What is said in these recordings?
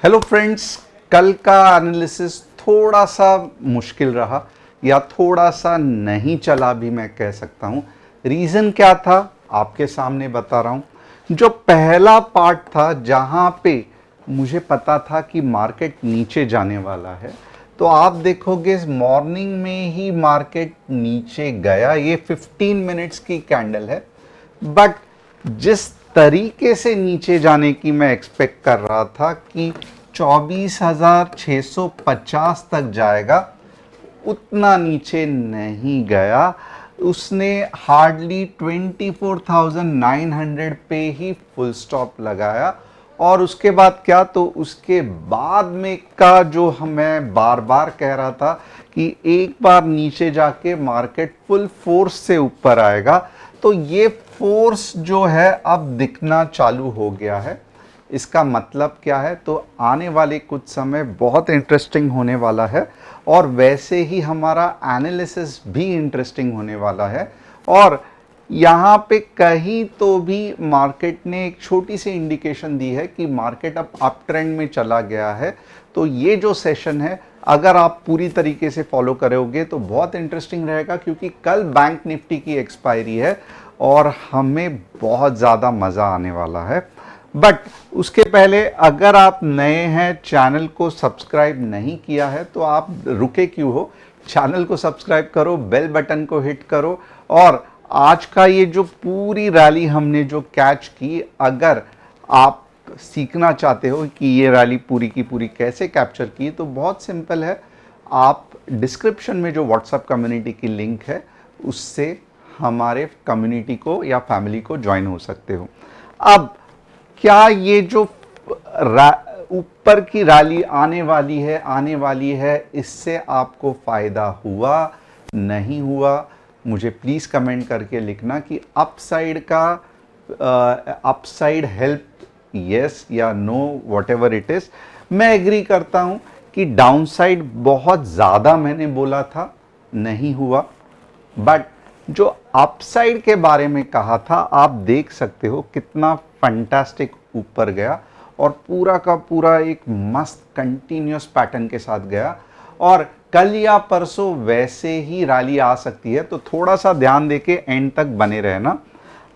Hello friends, कल का analysis थोड़ा सा मुश्किल रहा या थोड़ा सा नहीं चला भी मैं कह सकता हूँ। रीज़न क्या था आपके सामने बता रहा हूँ। जो पहला पार्ट था जहाँ पे मुझे पता था कि मार्केट नीचे जाने वाला है, तो आप देखोगे मॉर्निंग में ही मार्केट नीचे गया। ये 15 मिनट्स की कैंडल है, बट जिस तरीके से नीचे जाने की मैं एक्सपेक्ट कर रहा था कि 24,650 तक जाएगा, उतना नीचे नहीं गया। उसने हार्डली 24,900 पे ही फुल स्टॉप लगाया। और उसके बाद क्या, तो उसके बाद में का जो मैं बार बार कह रहा था कि एक बार नीचे जाके मार्केट फुल फोर्स से ऊपर आएगा, तो ये फोर्स जो है अब दिखना चालू हो गया है। इसका मतलब क्या है, तो आने वाले कुछ समय बहुत इंटरेस्टिंग होने वाला है और वैसे ही हमारा एनालिसिस भी इंटरेस्टिंग होने वाला है। और यहाँ पे कहीं तो भी मार्केट ने एक छोटी सी इंडिकेशन दी है कि मार्केट अब अप ट्रेंड में चला गया है। तो ये जो सेशन है, अगर आप पूरी तरीके से फॉलो करोगे तो बहुत इंटरेस्टिंग रहेगा, क्योंकि कल बैंक निफ्टी की एक्सपायरी है और हमें बहुत ज़्यादा मज़ा आने वाला है। बट उसके पहले अगर आप नए हैं, चैनल को सब्सक्राइब नहीं किया है, तो आप रुके क्यों हो, चैनल को सब्सक्राइब करो, बेल बटन को हिट करो। और आज का ये जो पूरी रैली हमने जो कैच की, अगर आप सीखना चाहते हो कि ये रैली पूरी की पूरी कैसे कैप्चर की, तो बहुत सिंपल है। आप डिस्क्रिप्शन में जो व्हाट्सएप कम्युनिटी की लिंक है, उससे हमारे कम्युनिटी को या फैमिली को ज्वाइन हो सकते हो। अब क्या ये जो ऊपर की रैली आने वाली है, इससे आपको फ़ायदा हुआ नहीं हुआ, मुझे प्लीज़ कमेंट करके लिखना कि अपसाइड का अपसाइड हेल्प यस या no, what ever it. Is agree करता हूँ कि डाउनसाइड बहुत ज़्यादा मैंने बोला था, नहीं हुआ। बट जो अपसाइड के बारे में कहा था, आप देख सकते हो कितना फंटास्टिक ऊपर गया और पूरा का पूरा एक मस्त कंटिन्यूस पैटर्न के साथ गया। और कल या परसों वैसे ही रैली आ सकती है, तो थोड़ा सा ध्यान देके एंड तक बने रहना।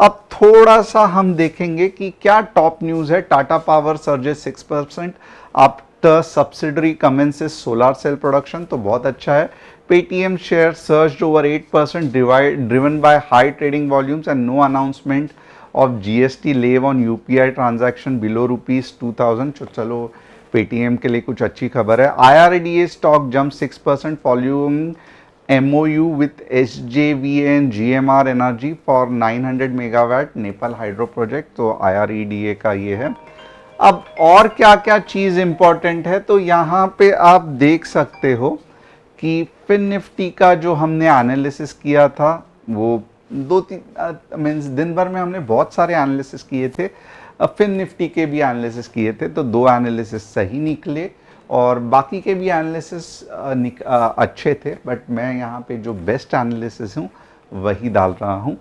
अब थोड़ा सा हम देखेंगे कि क्या टॉप न्यूज़ है। Tata power surges 6% after subsidiary commences solar cell production, तो बहुत अच्छा है। Paytm share surged over 8%, driven by high trading volumes and no announcement of GST levy on UPI transaction below rupees 2000। चलो Paytm के लिए कुछ अच्छी खबर है। IRDA stock jumped 6% following MOU with SJVN and GMR Energy for 900 megawatt Nepal hydro project, तो IREDA का ये है। अब और क्या क्या चीज़ इंपॉर्टेंट है, तो यहाँ पे आप देख सकते हो कि फिन निफ्टी का जो हमने एनालिसिस किया था, वो दो तीन मीन्स दिन भर में हमने बहुत सारे एनालिसिस किए थे। फिन निफ्टी के भी एनालिसिस किए थे, तो 2 एनालिसिस सही निकले और बाकी के भी एनालिसिस अच्छे थे। बट मैं यहाँ पे जो बेस्ट एनालिसिस हूँ वही डाल रहा हूँ।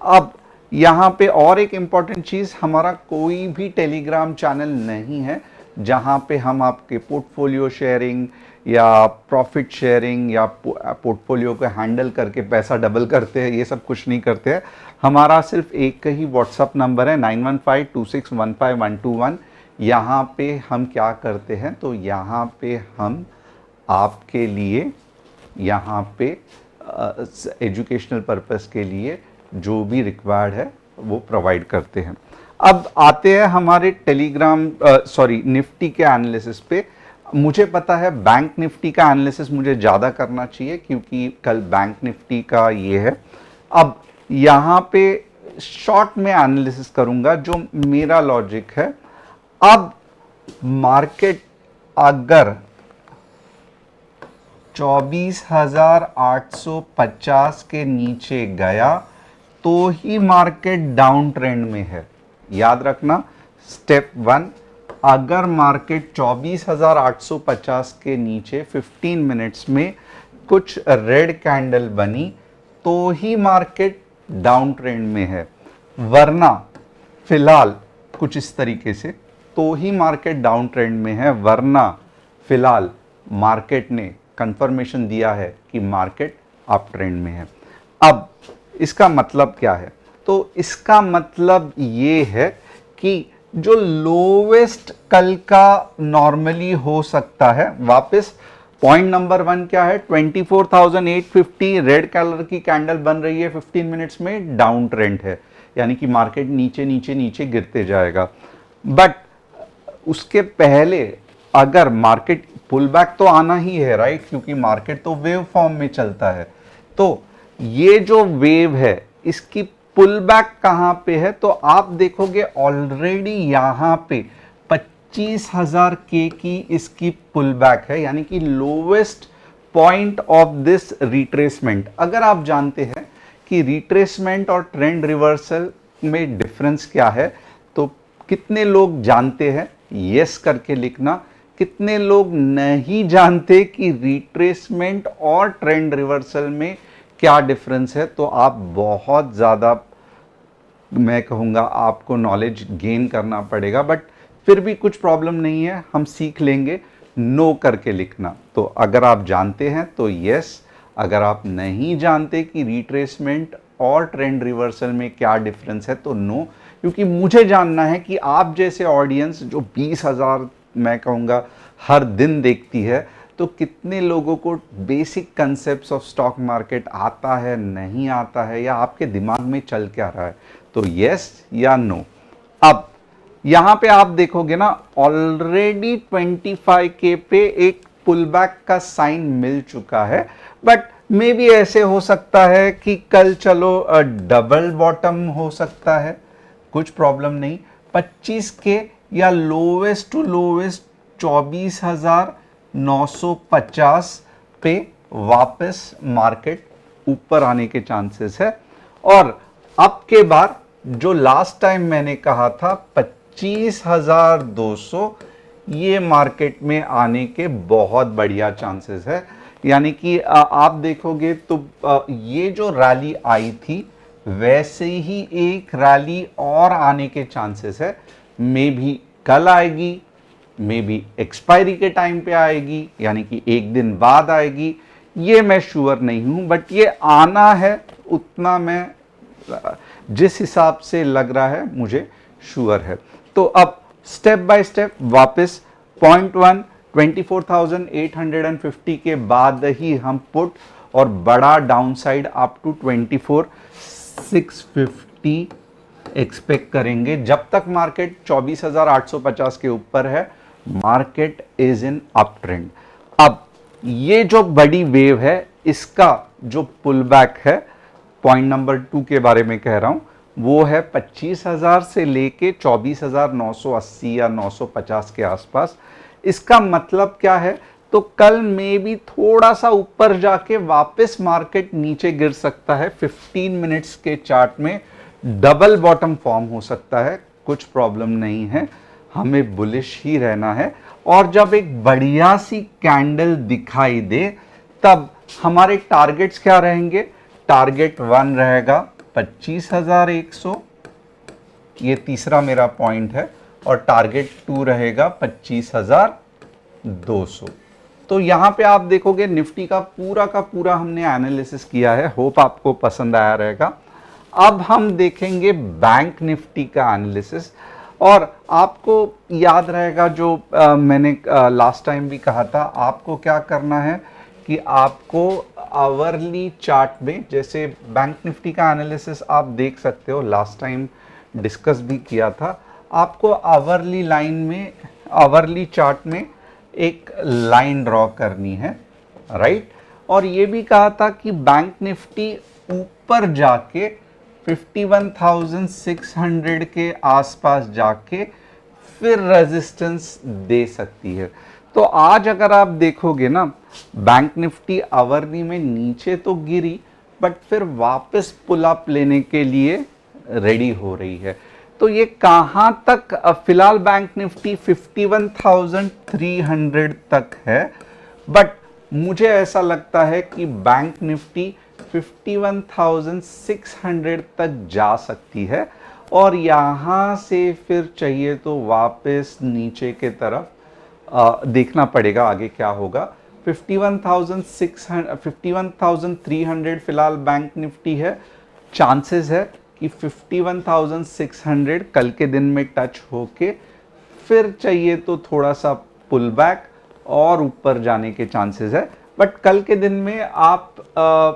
अब यहाँ पे और एक इम्पॉर्टेंट चीज़, हमारा कोई भी टेलीग्राम चैनल नहीं है जहाँ पे हम आपके पोर्टफोलियो शेयरिंग या प्रॉफिट शेयरिंग या पोर्टफोलियो को हैंडल करके पैसा डबल करते हैं, ये सब कुछ नहीं करते हैं। हमारा सिर्फ एक ही व्हाट्सअप नंबर है 9152615121। यहाँ पे हम क्या करते हैं, तो यहाँ पे हम आपके लिए यहाँ पे एजुकेशनल पर्पस के लिए जो भी रिक्वायर्ड है वो प्रोवाइड करते हैं। अब आते हैं हमारे टेलीग्राम निफ्टी के एनालिसिस पे। मुझे पता है बैंक निफ्टी का एनालिसिस मुझे ज़्यादा करना चाहिए, क्योंकि कल बैंक निफ्टी का ये है। अब यहाँ पे शॉर्ट में एनालिसिस करूँगा, जो मेरा लॉजिक है। अब मार्केट अगर 24,850 के नीचे गया तो ही मार्केट डाउन ट्रेंड में है। याद रखना, स्टेप 1, अगर मार्केट 24,850 के नीचे 15 मिनट्स में कुछ रेड कैंडल बनी तो ही मार्केट डाउन ट्रेंड में है, वरना फिलहाल कुछ इस तरीके से तो ही मार्केट डाउन ट्रेंड में है, वरना फिलहाल मार्केट ने कंफर्मेशन दिया है कि मार्केट अप ट्रेंड में है। अब इसका मतलब क्या है? तो इसका मतलब ये है कि जो लोवेस्ट कल का नॉर्मली हो सकता है, वापस पॉइंट नंबर 1 क्या है, 24,850 रेड कलर की कैंडल बन रही है 15 मिनट्स में, डाउन ट्रेंड है, यानी कि मार्केट नीचे नीचे नीचे गिरते जाएगा। बट उसके पहले अगर मार्केट पुल बैक तो आना ही है, राइट, क्योंकि मार्केट तो वेव फॉर्म में चलता है। तो ये जो वेव है इसकी पुल बैक कहां पे है? तो आप देखोगे ऑलरेडी यहां पे 25,000 के की इसकी पुल बैक है, यानी कि lowest point of this retracement. अगर आप जानते हैं कि रिट्रेसमेंट और ट्रेंड रिवर्सल में डिफरेंस क्या है, तो कितने लोग जानते हैं? यस करके लिखना। कितने लोग नहीं जानते कि रिट्रेसमेंट और ट्रेंड रिवर्सल में क्या डिफरेंस है? तो आप बहुत ज़्यादा, मैं कहूँगा, आपको नॉलेज गेन करना पड़ेगा, बट फिर भी कुछ प्रॉब्लम नहीं है, हम सीख लेंगे। नो करके लिखना। तो अगर आप जानते हैं तो यस, अगर आप नहीं जानते कि रिट्रेसमेंट और ट्रेंड रिवर्सल में क्या डिफरेंस है तो नो, क्योंकि मुझे जानना है कि आप जैसे ऑडियंस जो 20,000 मैं कहूँगा हर दिन देखती है, तो कितने लोगों को basic concepts of stock market आता है, नहीं आता है, या आपके दिमाग में चल क्या रहा है। तो यस या नो। अब यहां पे आप देखोगे ना, ऑलरेडी 25 के पे एक पुल बैक का साइन मिल चुका है, बट मे बी ऐसे हो सकता है कि कल चलो डबल बॉटम हो सकता है, कुछ प्रॉब्लम नहीं। 25 के या लोवेस्ट टू लोवेस्ट 24,950 पे वापस मार्केट ऊपर आने के चांसेस है। और अब के बाद जो लास्ट टाइम मैंने कहा था 25,200, ये मार्केट में आने के बहुत बढ़िया चांसेस है। यानी कि आप देखोगे तो ये जो रैली आई थी वैसे ही एक रैली और आने के चांसेस है। मे भी कल आएगी, मे बी एक्सपायरी के टाइम पे आएगी, यानी कि एक दिन बाद आएगी, ये मैं श्योर नहीं हूं, बट ये आना है, उतना मैं जिस हिसाब से लग रहा है मुझे श्योर है। तो अब स्टेप बाय स्टेप वापस पॉइंट 1 24,850 के बाद ही हम पुट और बड़ा डाउनसाइड अप टू 24,650 एक्सपेक्ट करेंगे। जब तक मार्केट 24,850 के ऊपर है, market is in up trend. अब ये जो बड़ी वेव है, इसका जो पुल बैक है, पॉइंट नंबर 2 के बारे में कह रहा हूं, वो है 25,000 से लेके 24,980 या 950 के आसपास। इसका मतलब क्या है? तो कल में भी थोड़ा सा ऊपर जाके वापस मार्केट नीचे गिर सकता है। 15 मिनट्स के चार्ट में डबल बॉटम फॉर्म हो सकता है, कुछ प्रॉब्लम नहीं है, हमें बुलिश ही रहना है। और जब एक बढ़िया सी कैंडल दिखाई दे, तब हमारे टारगेट्स क्या रहेंगे? टारगेट 1 रहेगा 25,100, ये तीसरा मेरा पॉइंट है, और टारगेट 2 रहेगा 25,200। तो यहां पे आप देखोगे निफ्टी का पूरा हमने एनालिसिस किया है, होप आपको पसंद आया रहेगा। अब हम देखेंगे बैंक निफ्टी का एनालिसिस, और आपको याद रहेगा जो मैंने लास्ट टाइम भी कहा था, आपको क्या करना है कि आपको आवरली चार्ट में, जैसे बैंक निफ्टी का एनालिसिस आप देख सकते हो, लास्ट टाइम डिस्कस भी किया था, आपको आवरली लाइन में, आवरली चार्ट में एक लाइन ड्रॉ करनी है, राइट। और ये भी कहा था कि बैंक निफ्टी ऊपर जाके 51,600 के आसपास जाके फिर रेजिस्टेंस दे सकती है। तो आज अगर आप देखोगे ना, बैंक निफ्टी आवरली में नीचे तो गिरी, बट फिर वापस पुल अप लेने के लिए रेडी हो रही है। तो ये कहां तक? फिलहाल बैंक निफ्टी 51,300 तक है, बट मुझे ऐसा लगता है कि बैंक निफ्टी 51,600 तक जा सकती है। और यहाँ से फिर चाहिए तो वापस नीचे के तरफ देखना पड़ेगा आगे क्या होगा। 51,600 51,300 फिलहाल बैंक निफ्टी है। चांसेस है कि 51,600 कल के दिन में टच होके फिर चाहिए तो थोड़ा सा पुल बैक और ऊपर जाने के चांसेस है। बट कल के दिन में आप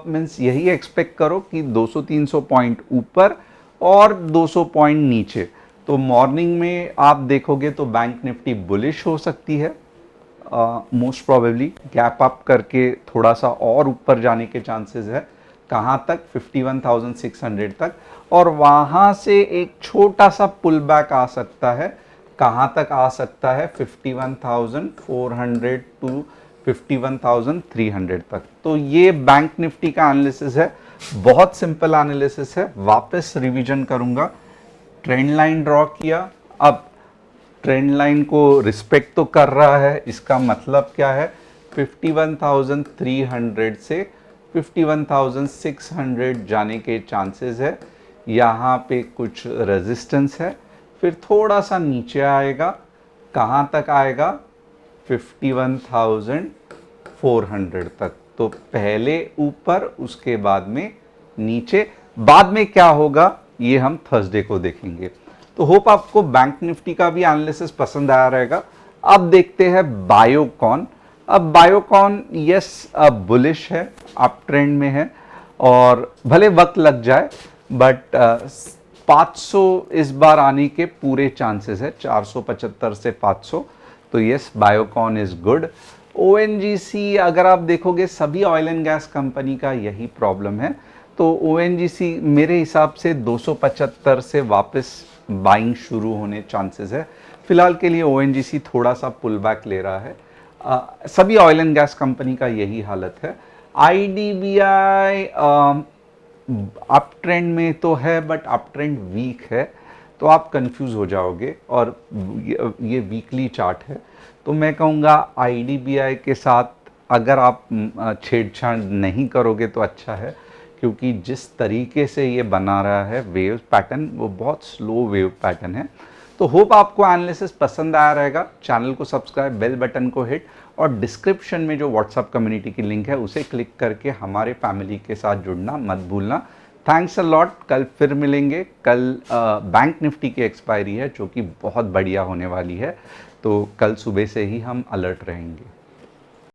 मीन्स यही एक्सपेक्ट करो कि 200-300 पॉइंट ऊपर और 200 पॉइंट नीचे। तो मॉर्निंग में आप देखोगे तो बैंक निफ्टी बुलिश हो सकती है, मोस्ट प्रोबेबली गैप अप करके थोड़ा सा और ऊपर जाने के चांसेस है। कहाँ तक? 51,600 तक। और वहाँ से एक छोटा सा पुल बैक आ सकता है। कहाँ तक आ सकता है? 51,400 टू 51,300 तक। तो ये बैंक निफ्टी का एनालिसिस है, बहुत सिंपल एनालिसिस है। वापस रिवीजन करूंगा। ट्रेंड लाइन ड्रॉ किया, अब ट्रेंड लाइन को रिस्पेक्ट तो कर रहा है, इसका मतलब क्या है? 51,300 से 51,600 जाने के चांसेस है। यहाँ पे कुछ रेजिस्टेंस है, फिर थोड़ा सा नीचे आएगा। कहाँ तक आएगा? 51,400 तक। तो पहले ऊपर, उसके बाद में नीचे। बाद में क्या होगा ये हम थर्सडे को देखेंगे। तो होप आपको बैंक निफ्टी का भी एनालिसिस पसंद आया रहेगा। अब देखते हैं बायोकॉन। अब बायोकॉन यस बुलिश है, अप ट्रेंड में है और भले वक्त लग जाए, बट 500 इस बार आने के पूरे चांसेस है, 475 से 500। तो yes, Biocon is good. ONGC अगर आप देखोगे, सभी ऑयल एंड गैस कंपनी का यही प्रॉब्लम है। तो ओएनजीसी मेरे हिसाब से 275 से वापस बाइंग शुरू होने चांसेस है। फिलहाल के लिए ओएनजीसी थोड़ा सा पुल बैक ले रहा है। सभी ऑयल एंड गैस कंपनी का यही हालत है। आईडीबीआई अप ट्रेंड में तो है, बट अप ट्रेंड वीक है, तो आप कंफ्यूज हो जाओगे। और ये वीकली चार्ट है, तो मैं कहूँगा आईडीबीआई के साथ अगर आप छेड़छाड़ नहीं करोगे तो अच्छा है, क्योंकि जिस तरीके से ये बना रहा है वेव पैटर्न, वो बहुत स्लो वेव पैटर्न है। तो होप आपको एनालिसिस पसंद आया रहेगा। चैनल को सब्सक्राइब, बेल बटन को हिट, और डिस्क्रिप्शन में जो व्हाट्सएप कम्युनिटी की लिंक है उसे क्लिक करके हमारे फैमिली के साथ जुड़ना मत भूलना। Thanks a lot. कल फिर मिलेंगे। कल बैंक निफ्टी की एक्सपायरी है जो कि बहुत बढ़िया होने वाली है, तो कल सुबह से ही हम अलर्ट रहेंगे।